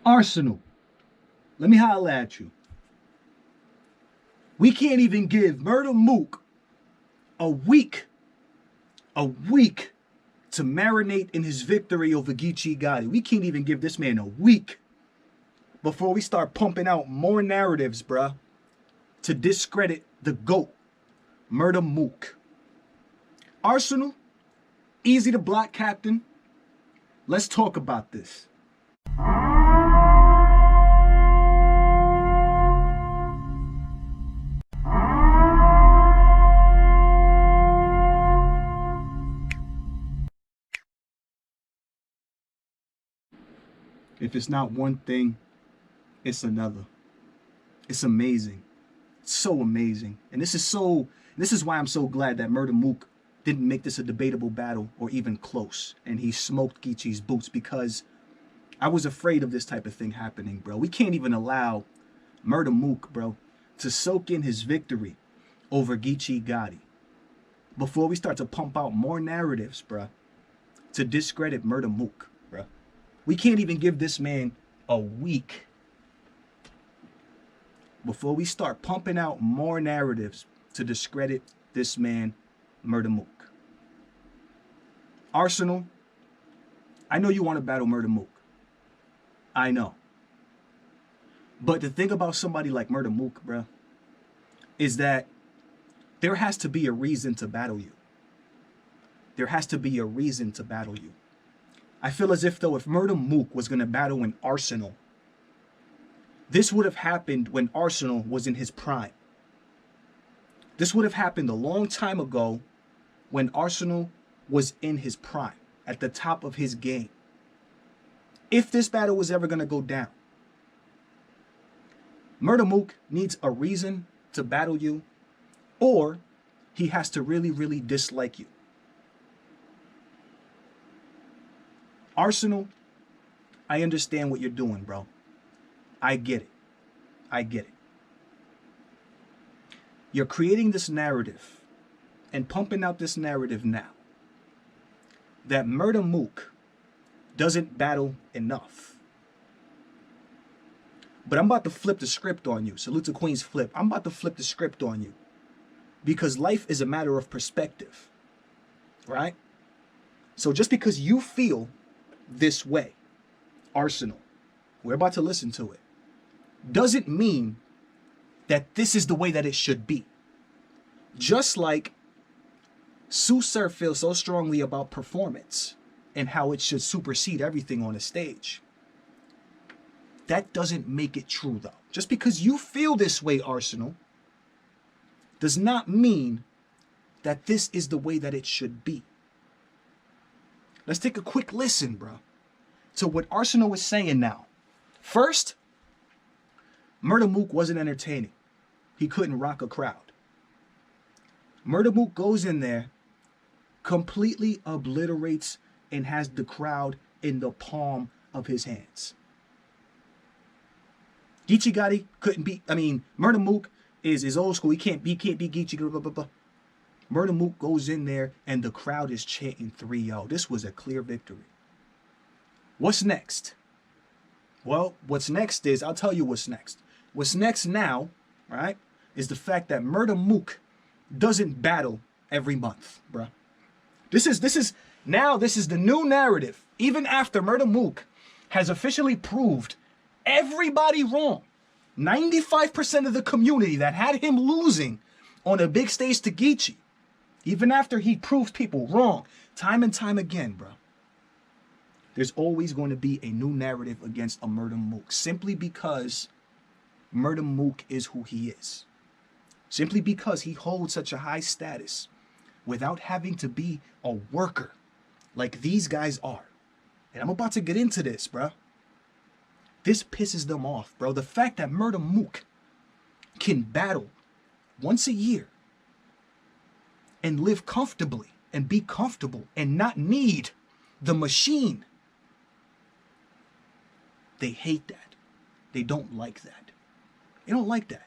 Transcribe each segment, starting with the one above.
Arsonal, let me holler at you. We can't even give Murda Mook a week to marinate in his victory over Geechi. We can't even give this man a week before we start pumping out more narratives, bruh, to discredit the GOAT, Murda Mook. Arsonal, easy to block, Captain. Let's talk about this. If it's not one thing, it's another. It's amazing. It's so amazing. And this is why I'm so glad that Murda Mook didn't make this a debatable battle or even close. And he smoked Geechi's boots, because I was afraid of this type of thing happening, bro. We can't even allow Murda Mook, bro, to soak in his victory over Geechi before we start to pump out more narratives, bro, to discredit Murda Mook, bro. We can't even give this man a week before we start pumping out more narratives to discredit this man, Murda Mook. Arsonal, I know you want to battle Murda Mook. I know. But the thing about somebody like Murda Mook, bro, is that there has to be a reason to battle you. There has to be a reason to battle you. I feel as if, though, if Murda Mook was going to battle in Arsonal, this would have happened when Arsonal was in his prime. This would have happened a long time ago when Arsonal was in his prime, at the top of his game. If this battle was ever going to go down, Murda Mook needs a reason to battle you, or he has to really, really dislike you. Arsonal, I understand what you're doing, bro. I get it. I get it. You're creating this narrative and pumping out this narrative now that Murda Mook doesn't battle enough. But I'm about to flip the script on you. Salute to Queen's Flip. I'm about to flip the script on you, because life is a matter of perspective, right? So just because you feel this way, Arsonal, we're about to listen to it, doesn't mean that this is the way that it should be. Just like Sue Surf feels so strongly about performance and how it should supersede everything on a stage. That doesn't make it true, though. Just because you feel this way, Arsonal, does not mean that this is the way that it should be. Let's take a quick listen, bro, to what Arsonal is saying now. First, Murda Mook wasn't entertaining. He couldn't rock a crowd. Murda Mook goes in there, completely obliterates, and has the crowd in the palm of his hands. Geechi couldn't beat, Murda Mook is old school. He can't beat Geechi, blah, blah, blah. Murda Mook goes in there and the crowd is chanting 3-0. This was a clear victory. What's next? Well, what's next is, I'll tell you what's next. What's next now, right, is the fact that Murda Mook doesn't battle every month, bruh. This is the new narrative. Even after Murda Mook has officially proved everybody wrong. 95% of the community that had him losing on a big stage to Geechi, even after he proves people wrong time and time again, bro, there's always going to be a new narrative against a Murda Mook, simply because Murda Mook is who he is. Simply because he holds such a high status without having to be a worker like these guys are. And I'm about to get into this, bro. This pisses them off, bro. The fact that Murda Mook can battle once a year and live comfortably and be comfortable and not need the machine. They hate that. They don't like that. They don't like that.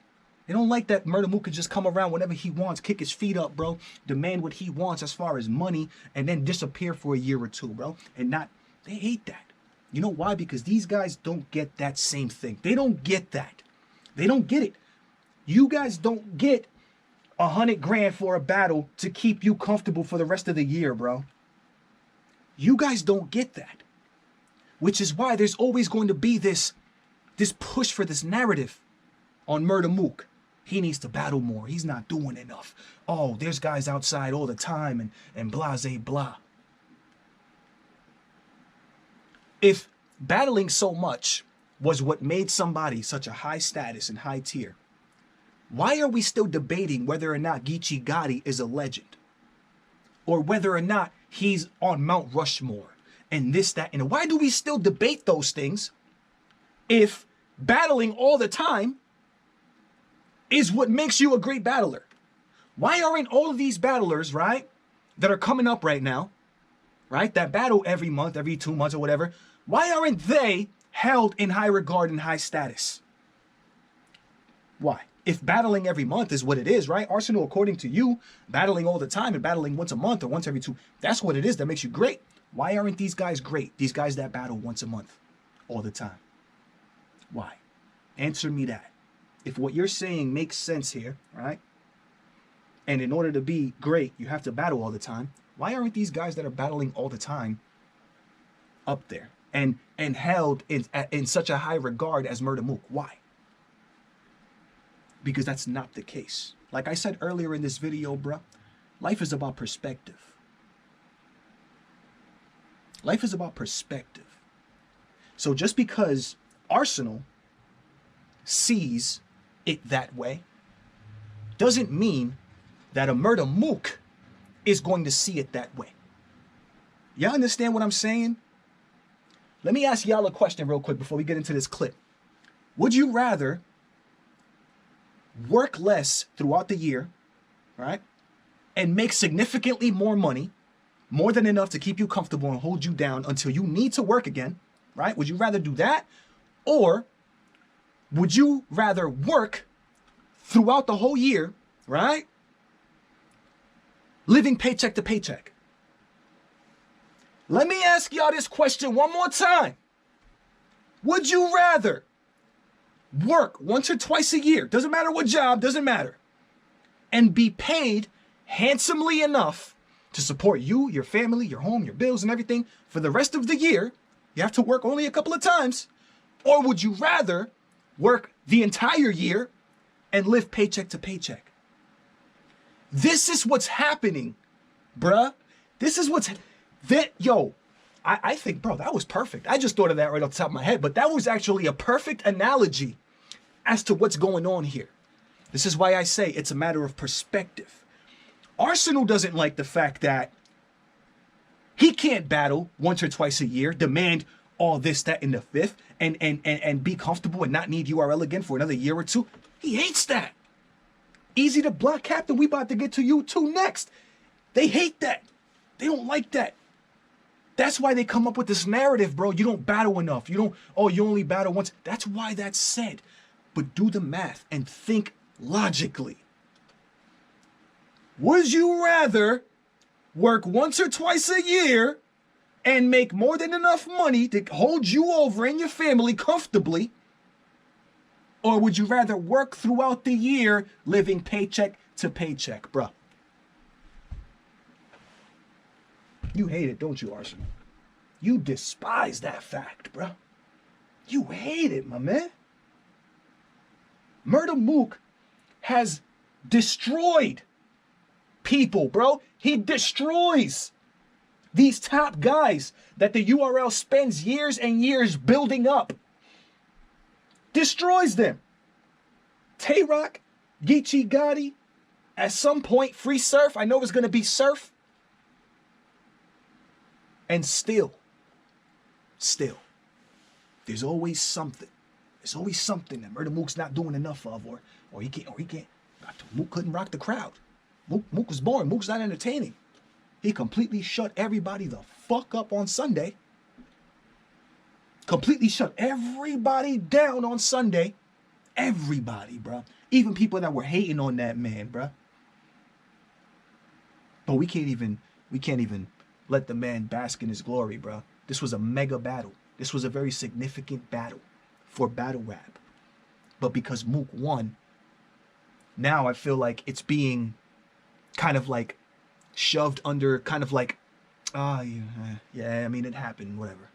They don't like that Murda Mook can just come around whenever he wants, kick his feet up, bro, demand what he wants as far as money, and then disappear for a year or two, bro. And not, they hate that. You know why? Because these guys don't get that same thing. They don't get that. They don't get it. You guys don't get 100 grand for a battle to keep you comfortable for the rest of the year, bro. You guys don't get that. Which is why there's always going to be this push for this narrative on Murda Mook. He needs to battle more. He's not doing enough. Oh, there's guys outside all the time and blase blah. If battling so much was what made somebody such a high status and high tier, why are we still debating whether or not Geechi Gotti is a legend? Or whether or not he's on Mount Rushmore and this, that, and why do we still debate those things if battling all the time is what makes you a great battler? Why aren't all of these battlers, right, that are coming up right now, right, that battle every month, every 2 months or whatever, why aren't they held in high regard and high status? Why? If battling every month is what it is, right? Arsonal, according to you, battling all the time and battling once a month or once every 2, that's what it is that makes you great. Why aren't these guys great? These guys that battle once a month all the time. Why? Answer me that. If what you're saying makes sense here, right? And in order to be great, you have to battle all the time. Why aren't these guys that are battling all the time up there and held in such a high regard as Murda Mook? Why? Because that's not the case. Like I said earlier in this video, bruh, life is about perspective. Life is about perspective. So just because Arsonal sees it that way doesn't mean that a Murda Mook is going to see it that way. Y'all understand what I'm saying? Let me ask y'all a question real quick before we get into this clip. Would you rather work less throughout the year, right, and make significantly more money, more than enough to keep you comfortable and hold you down until you need to work again, right? Would you rather do that? Or would you rather work throughout the whole year, right, living paycheck to paycheck? Let me ask y'all this question one more time. Would you rather work once or twice a year, doesn't matter what job, doesn't matter, and be paid handsomely enough to support you, your family, your home, your bills, and everything for the rest of the year? You have to work only a couple of times. Or would you rather work the entire year and live paycheck to paycheck? This is what's happening, bruh. This is what's I think, bro, that was perfect. I just thought of that right off the top of my head, but that was actually a perfect analogy as to what's going on here. This is why I say it's a matter of perspective. Arsonal doesn't like the fact that he can't battle once or twice a year, demand all this, that, and the fifth, and be comfortable and not need URL again for another year or two. He hates that. Easy to block, Captain. We about to get to you too next. They hate that. They don't like that. That's why they come up with this narrative, bro. You don't battle enough. You only battle once. That's why that's said. But do the math and think logically. Would you rather work once or twice a year and make more than enough money to hold you over and your family comfortably? Or would you rather work throughout the year living paycheck to paycheck, bro? You hate it, don't you, Arsonal? You despise that fact, bro. You hate it, my man. Murda Mook has destroyed people, bro. He destroys these top guys that the URL spends years and years building up. Destroys them. Tay-Rock, Geechi Gotti, at some point, Free Surf. I know it's going to be Surf. And still, there's always something. There's always something that Murda Mook's not doing enough of, or he can't. Mook couldn't rock the crowd. Mook was boring. Mook's not entertaining. He completely shut everybody the fuck up on Sunday. Completely shut everybody down on Sunday. Everybody, bro. Even people that were hating on that man, bro. But we can't even let the man bask in his glory, bro. This was a mega battle. This was a very significant battle for battle rap. But because Mook won, now I feel like it's being kind of like shoved under, kind of like, yeah, I mean, it happened, whatever.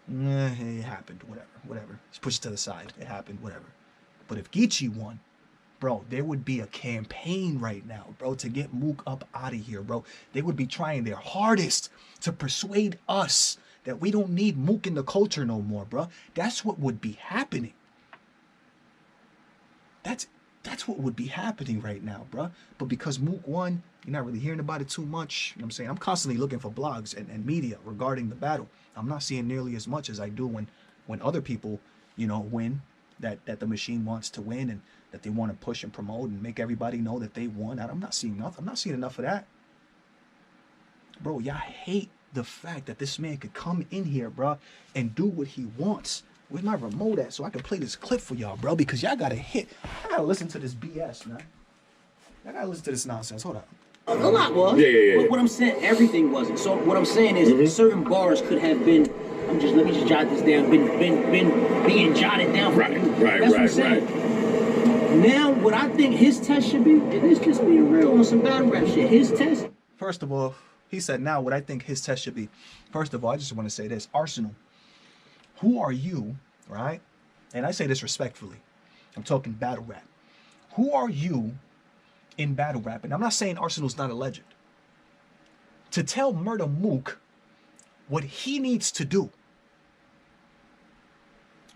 It happened, whatever. Just push it to the side. It happened, whatever. But if Geechi won, bro, there would be a campaign right now, bro, to get Mook up out of here, bro. They would be trying their hardest to persuade us that we don't need Mook in the culture no more, bro. That's what would be happening. That's what would be happening right now, bro. But because Mook won, you're not really hearing about it too much. You know what I'm saying? I'm constantly looking for blogs and media regarding the battle. I'm not seeing nearly as much as I do when other people, you know, win, that the machine wants to win and that they want to push and promote and make everybody know that they won. I'm not seeing nothing. I'm not seeing enough of that. Bro, y'all hate the fact that this man could come in here, bro, and do what he wants. Where's my remote at so I can play this clip for y'all, bro? Because y'all gotta listen to this BS, man. Y'all gotta listen to this nonsense. Hold on. A lot was. Yeah. But what I'm saying, everything wasn't. So what I'm saying is certain bars could have been, let me just jot this down, been being jotted down for you. Right, That's what I'm saying. Now, what I think his test should be, and this just being real on some battle rap shit, his test. First of all, he said now what I think his test should be. First of all, I just want to say this. Arsonal, who are you, right? And I say this respectfully. I'm talking battle rap. Who are you in battle rap? And I'm not saying Arsonal's not a legend. To tell Murda Mook what he needs to do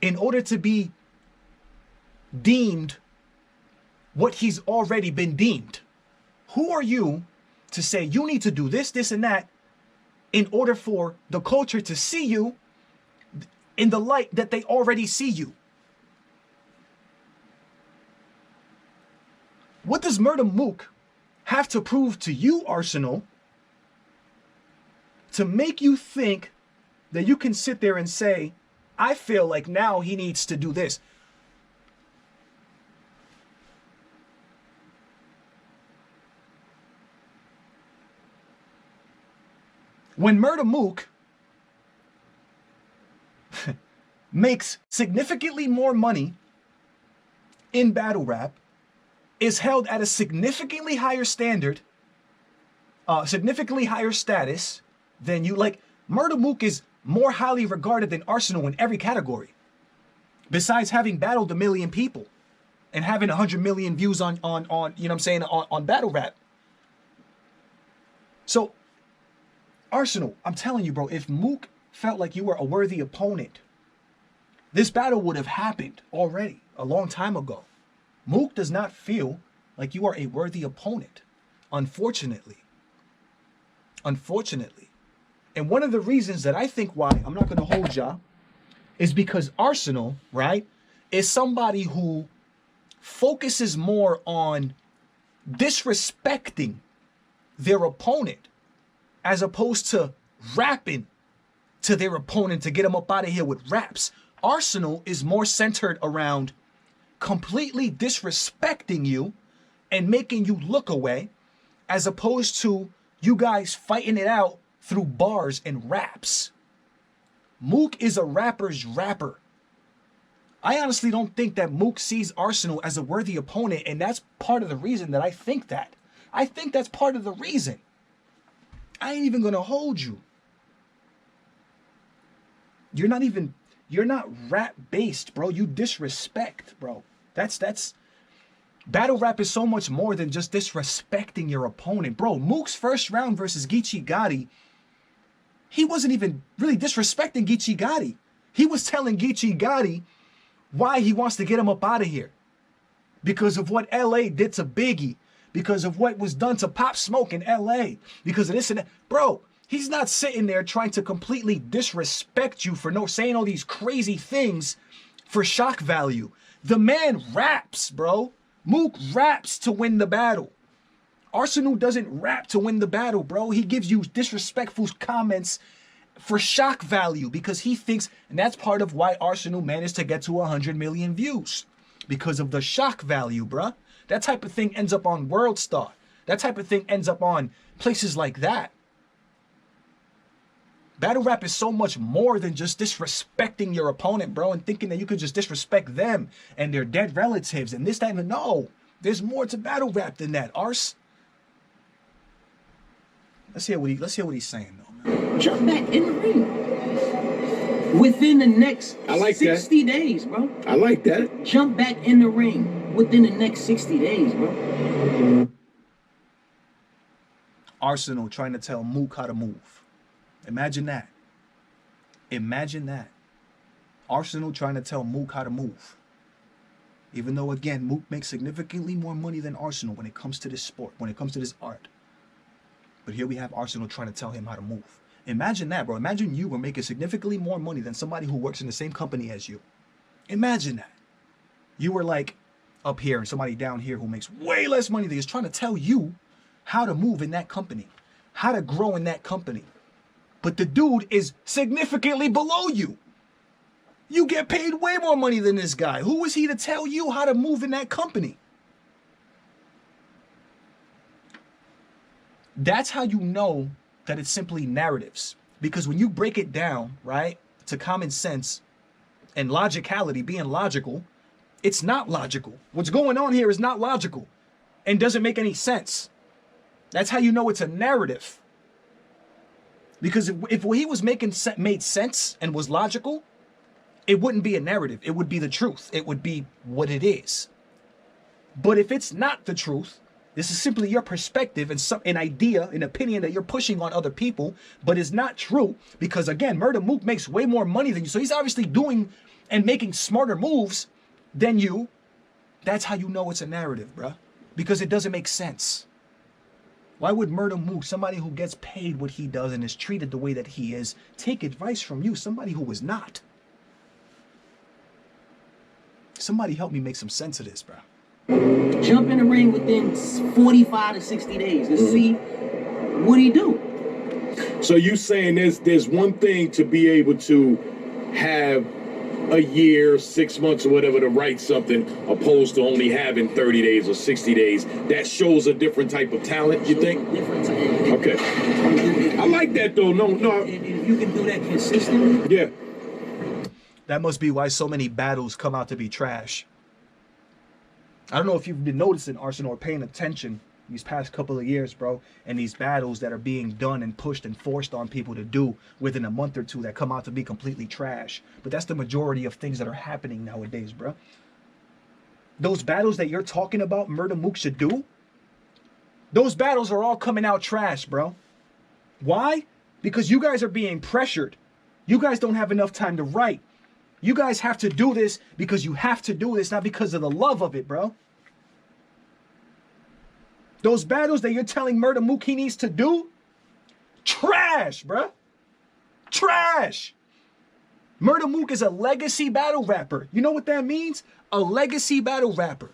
in order to be deemed what he's already been deemed. Who are you to say you need to do this, this, and that in order for the culture to see you in the light that they already see you? What does Murda Mook have to prove to you, Arsonal, to make you think that you can sit there and say, I feel like now he needs to do this? When Murda Mook makes significantly more money in battle rap, is held at a significantly higher standard, significantly higher status than you. Like, Murda Mook is more highly regarded than Arsonal in every category, besides having battled 1 million people and having 100 million views on you know what I'm saying, on battle rap. So Arsonal, I'm telling you, bro, if Mook felt like you were a worthy opponent, this battle would have happened already a long time ago. Mook does not feel like you are a worthy opponent, unfortunately. Unfortunately. And one of the reasons that I think why I'm not going to hold ya is because Arsonal, right, is somebody who focuses more on disrespecting their opponent as opposed to rapping to their opponent to get them up out of here with raps. Arsonal is more centered around completely disrespecting you and making you look away, as opposed to you guys fighting it out through bars and raps. Mook is a rapper's rapper. I honestly don't think that Mook sees Arsonal as a worthy opponent, and that's part of the reason that I think that. I think that's part of the reason. I ain't even gonna hold you. You're not rap based, bro. You disrespect, bro. That's battle rap is so much more than just disrespecting your opponent, bro. Mook's first round versus Geechi, he wasn't even really disrespecting Geechi. He was telling Geechi why he wants to get him up out of here, because of what LA did to Biggie, because of what was done to Pop Smoke in LA, because of this and that. Bro, he's not sitting there trying to completely disrespect you for saying all these crazy things for shock value. The man raps, bro. Mook raps to win the battle. Arsonal doesn't rap to win the battle, bro. He gives you disrespectful comments for shock value because he thinks, and that's part of why Arsonal managed to get to 100 million views, because of the shock value, bruh. That type of thing ends up on World Star. That type of thing ends up on places like that. Battle rap is so much more than just disrespecting your opponent, bro, and thinking that you could just disrespect them and their dead relatives and this, that, and no. There's more to battle rap than that, Ars. Let's hear what he's saying, though, man. Jump back in the ring within the next 60 days, bro. I like that. Jump back in the ring within the next 60 days, bro. Arsonal trying to tell Mook how to move. Imagine that. Imagine that. Arsonal trying to tell Mook how to move. Even though, again, Mook makes significantly more money than Arsonal when it comes to this sport, when it comes to this art. But here we have Arsonal trying to tell him how to move. Imagine that, bro. Imagine you were making significantly more money than somebody who works in the same company as you. Imagine that. You were like up here and somebody down here who makes way less money than you is trying to tell you how to move in that company, how to grow in that company. But the dude is significantly below you. You get paid way more money than this guy. Who is he to tell you how to move in that company? That's how you know that it's simply narratives. Because when you break it down, right, to common sense and logicality, being logical, it's not logical. What's going on here is not logical and doesn't make any sense. That's how you know it's a narrative. Because if what he was making made sense and was logical, it wouldn't be a narrative. It would be the truth. It would be what it is. But if it's not the truth, this is simply your perspective and an idea, an opinion that you're pushing on other people, but is not true. Because again, Murda Mook makes way more money than you. So he's obviously doing and making smarter moves than you. That's how you know it's a narrative, bruh. Because it doesn't make sense. Why would Murda Mook, somebody who gets paid what he does and is treated the way that he is, take advice from you, somebody who is not? Somebody help me make some sense of this, bro. Jump in the ring within 45 to 60 days and see what he do. So you saying there's one thing to be able to have a year, 6 months or whatever to write something opposed to only having 30 days or 60 days. That shows a different type of talent, you think? Different type. Okay. I like that though. No. If you can do that consistently. Yeah. That must be why so many battles come out to be trash. I don't know if you've been noticing, Arsonal, or paying attention these past couple of years, bro, and these battles that are being done and pushed and forced on people to do within a month or two that come out to be completely trash. But that's the majority of things that are happening nowadays, bro. Those battles that you're talking about Murda Mook should do, those battles are all coming out trash, bro. Why? Because you guys are being pressured. You guys don't have enough time to write. You guys have to do this because you have to do this, not because of the love of it, bro. Those battles that you're telling Murda Mook he needs to do, trash, bro. Trash. Murda Mook is a legacy battle rapper. You know what that means? A legacy battle rapper.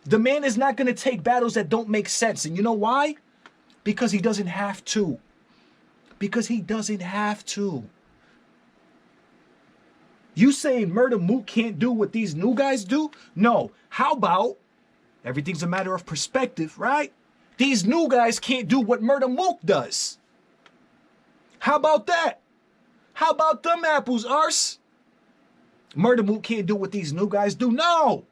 The man is not going to take battles that don't make sense. And you know why? Because he doesn't have to. Because he doesn't have to. You saying Murda Mook can't do what these new guys do? No. How about, everything's a matter of perspective, right? These new guys can't do what Murda Mook does. How about that? How about them apples, Ars? Murda Mook can't do what these new guys do. No.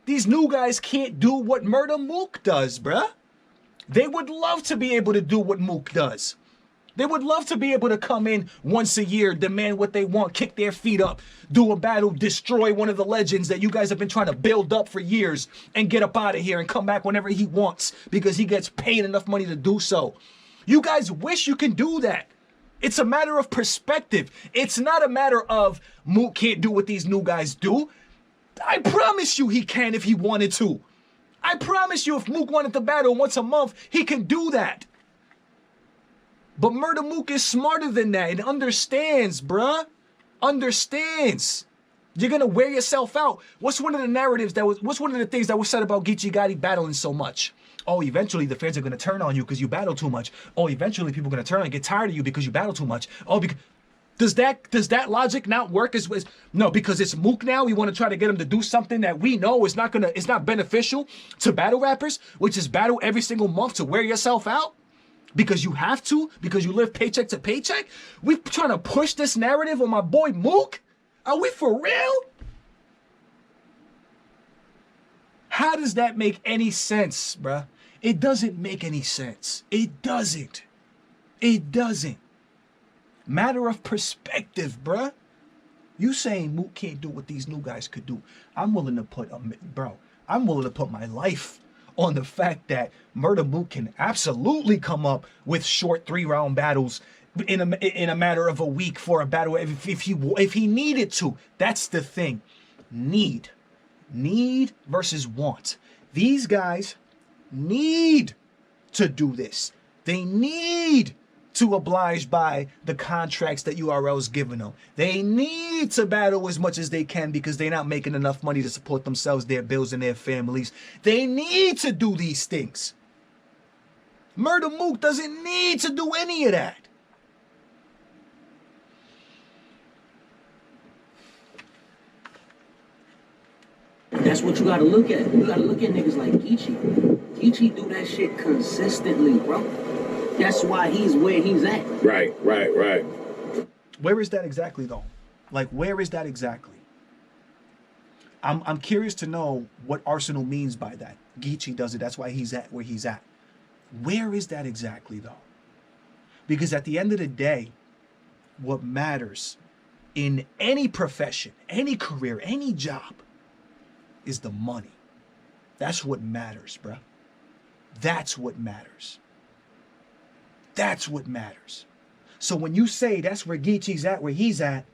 These new guys can't do what Murda Mook does, bruh. They would love to be able to do what Mook does. They would love to be able to come in once a year, demand what they want, kick their feet up, do a battle, destroy one of the legends that you guys have been trying to build up for years, and get up out of here and come back whenever he wants because he gets paid enough money to do so. You guys wish you can do that. It's a matter of perspective. It's not a matter of Mook can't do what these new guys do. I promise you he can if he wanted to. I promise you if Mook wanted to battle once a month, he can do that. But Murda Mook is smarter than that and understands, bruh. Understands. You're gonna wear yourself out. What's one of the things that was said about Geechi battling so much? Oh, eventually the fans are gonna turn on you because you battle too much. Oh, eventually people are gonna turn and get tired of you because you battle too much. Oh, because does that logic not work no, because it's Mook now, we want to try to get him to do something that we know is it's not beneficial to battle rappers, which is battle every single month to wear yourself out? Because you have to? Because you live paycheck to paycheck? We trying to push this narrative on my boy Mook? Are we for real? How does that make any sense, bruh? It doesn't make any sense. It doesn't. It doesn't. Matter of perspective, bruh. You saying Mook can't do what these new guys could do. I'm willing to put, I'm willing to put my life on the fact that Murda Mook can absolutely come up with short 3-round battles in a matter of a week for a battle if he needed to. That's the thing. Need versus want. These guys need to do this. They need to oblige by the contracts that URL's giving them. They need to battle as much as they can because they're not making enough money to support themselves, their bills, and their families. They need to do these things. Murda Mook doesn't need to do any of that. That's what you gotta look at. You gotta look at niggas like Geechi. Geechi do that shit consistently, bro. That's why he's where he's at. Right. Where is that exactly, though? Like, where is that exactly? I'm curious to know what Arsonal means by that. Geechi does it. That's why he's at where he's at. Where is that exactly, though? Because at the end of the day, what matters in any profession, any career, any job is the money. That's what matters, bruh. That's what matters. That's what matters. So when you say that's where Geechi's at, where he's at,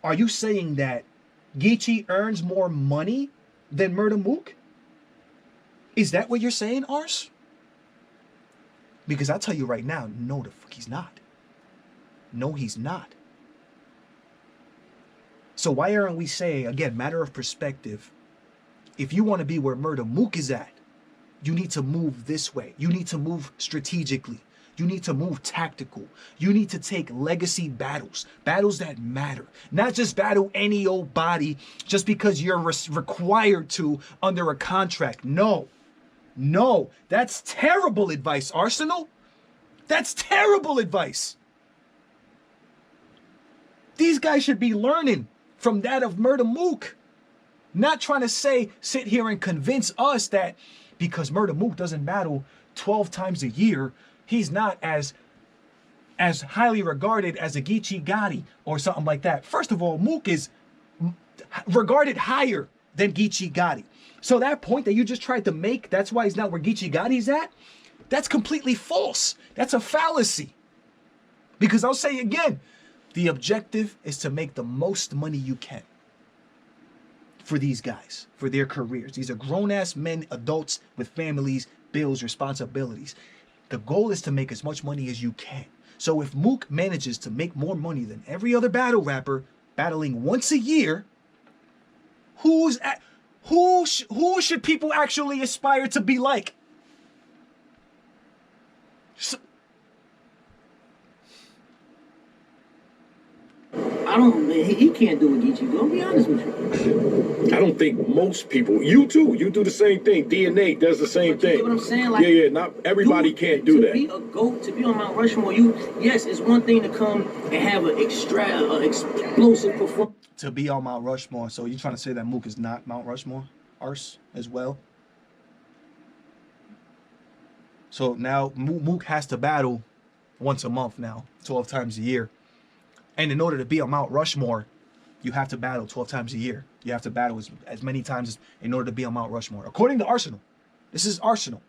are you saying that Geechi earns more money than Murda Mook? Is that what you're saying, Ars? Because I'll tell you right now, no, the fuck he's not. No, he's not. So why aren't we saying, again, matter of perspective, if you want to be where Murda Mook is at, you need to move this way. You need to move strategically. You need to move tactical. You need to take legacy battles, battles that matter. Not just battle any old body just because you're required to under a contract. No, that's terrible advice, Arsonal. That's terrible advice. These guys should be learning from that of Murda Mook. Not trying to sit here and convince us that because Murda Mook doesn't battle 12 times a year, he's not as highly regarded as a Geechi Gotti or something like that. First of all, Mook is regarded higher than Geechi Gotti. So that point that you just tried to make, that's why he's not where Geechi Gotti's at, that's completely false. That's a fallacy. Because I'll say again, the objective is to make the most money you can for these guys, for their careers. These are grown-ass men, adults with families, bills, responsibilities. The goal is to make as much money as you can. So if Mook manages to make more money than every other battle rapper battling once a year, who should people actually aspire to be like? So, He can't do what Geechi do. I'll be honest with you. I don't think most people, you too, you do the same thing. DNA does the same thing. You get what I'm saying? Like, yeah, not everybody can't do that. To be a GOAT, to be on Mount Rushmore, yes, it's one thing to come and have an explosive performance. To be on Mount Rushmore, so you're trying to say that Mook is not Mount Rushmore? Ars as well? So now Mook has to battle once a month now, 12 times a year. And in order to be on Mount Rushmore, you have to battle 12 times a year. You have to battle as many times in order to be on Mount Rushmore. According to Arsonal. This is Arsonal.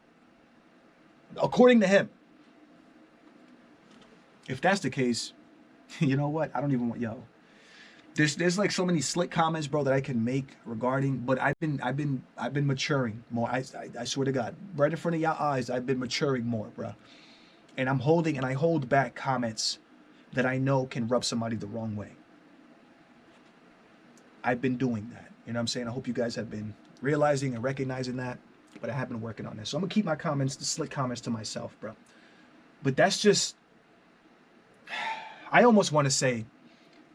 According to him. If that's the case, you know what? I don't even want, There's like so many slick comments, bro, that I can make regarding, but I've been maturing more. I swear to God, right in front of y'all eyes, I've been maturing more, bro. And I hold back comments that I know can rub somebody the wrong way. I've been doing that. You know what I'm saying? I hope you guys have been realizing and recognizing that, but I have been working on this. So I'm gonna keep my comments, the slick comments, to myself, bro. But that's just, I almost want to say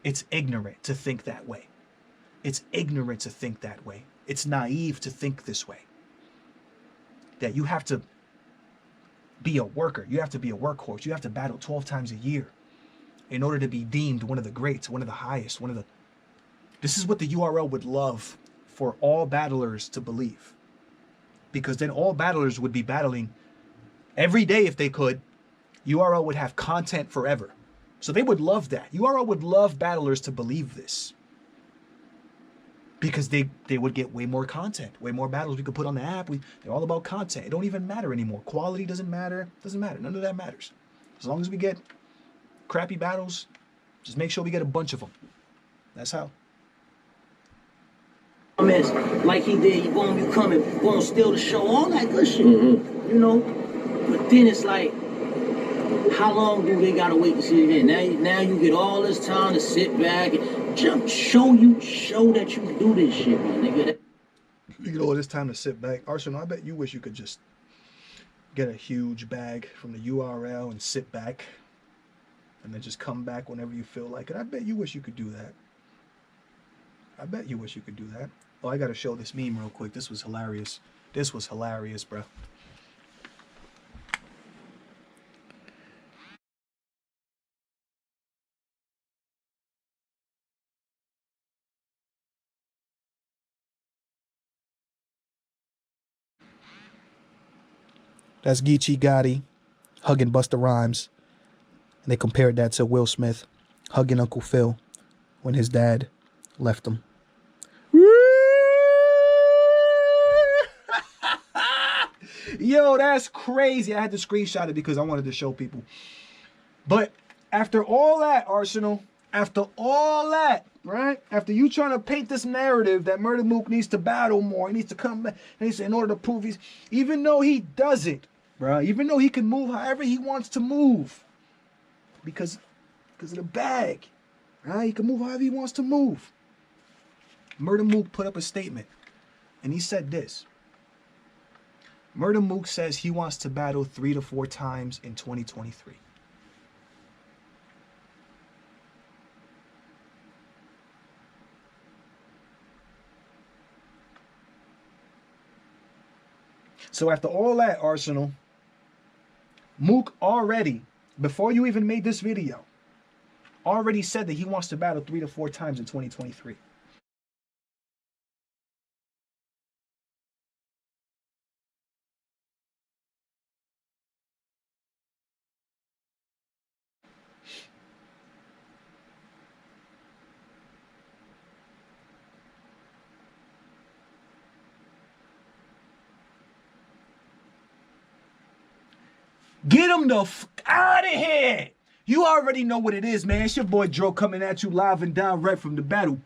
it's ignorant to think that way. It's ignorant to think that way. It's naive to think this way. That you have to be a worker. You have to be a workhorse. You have to battle 12 times a year in order to be deemed one of the greats, one of the highest, one of the... This is what the URL would love for all battlers to believe. Because then all battlers would be battling every day if they could. URL would have content forever. So they would love that. URL would love battlers to believe this. Because they would get way more content, way more battles we could put on the app. They're all about content. It don't even matter anymore. Quality doesn't matter. Doesn't matter. None of that matters. As long as we get crappy battles, just make sure we get a bunch of them. That's how. Like he did, you gonna steal the show, all that good shit. You know? But then it's like, how long do they gotta wait to see it again? Now you get all this time to sit back and just show that you do this shit, man, nigga. You get all this time to sit back. Arsonal, I bet you wish you could just get a huge bag from the URL and sit back and then just come back whenever you feel like it. I bet you wish you could do that. I bet you wish you could do that. Oh, I gotta show this meme real quick. This was hilarious. This was hilarious, bro. That's Geechi Gotti hugging Busta Rhymes. And they compared that to Will Smith hugging Uncle Phil when his dad left him. Yo, that's crazy. I had to screenshot it because I wanted to show people. But after all that, Arsonal, after all that, right? After you trying to paint this narrative that Murda Mook needs to battle more, he needs to come back, in order to prove he's, even though he doesn't, bro, even though he can move however he wants to move, because of the bag, right? He can move however he wants to move. Murda Mook put up a statement, and he said this. Murda Mook says he wants to battle 3 to 4 times in 2023. So after all that, Arsonal, Mook already, before you even made this video, already said that he wants to battle 3 to 4 times in 2023. Get him the f out of here. You already know what it is, man. It's your boy Dro coming at you live and direct from the battle